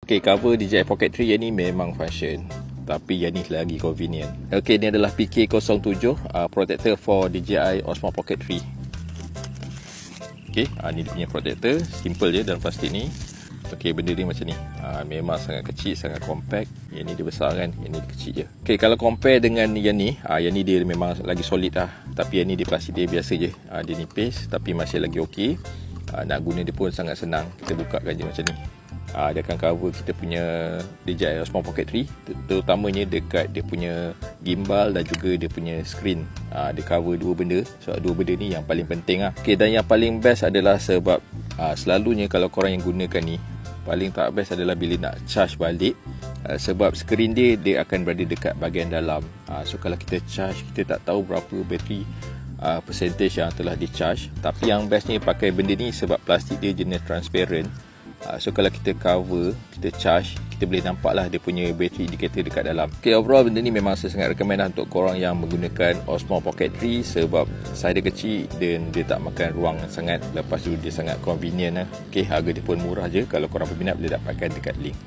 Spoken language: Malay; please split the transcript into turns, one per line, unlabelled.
Okay, cover DJI Pocket 3 yang ni memang function, tapi yang ni lagi convenient. Okay, ni adalah PK07 protector for DJI Osmo Pocket 3. Okay, ni dia punya protector. Simple je dalam plastik ni. Okay, benda ni macam ni. Memang sangat kecil, sangat compact. Yang ni dia besar kan, yang ni dia kecil je. Okay, kalau compare dengan yang ni dia memang lagi solid lah. Tapi yang ni dia plastik dia biasa je. Dia nipis tapi masih lagi okey. Nak guna dia pun sangat senang. Kita bukakan je macam ni. Dia akan cover kita punya DJI Osmo Pocket 3, terutamanya dekat dia punya gimbal dan juga dia punya screen. Dia cover dua benda. So dua benda ni yang paling penting lah. Okay, dan yang paling best adalah sebab selalunya kalau korang yang gunakan ni, paling tak best adalah bila nak charge balik. Sebab skrin dia akan berada dekat bahagian dalam. So kalau kita charge, kita tak tahu berapa bateri percentage yang telah di charge. Tapi yang bestnya pakai benda ni sebab plastik dia jenis transparent. So kalau kita cover, kita charge, kita boleh nampak lah dia punya battery indicator dekat dalam. Okay, overall benda ni memang saya sangat recommend lah untuk korang yang menggunakan Osmo Pocket 3 sebab size dia kecil dan dia tak makan ruang sangat. Lepas tu dia sangat convenient lah. Okay, harga dia pun murah je. Kalau korang berminat boleh dapatkan dekat link.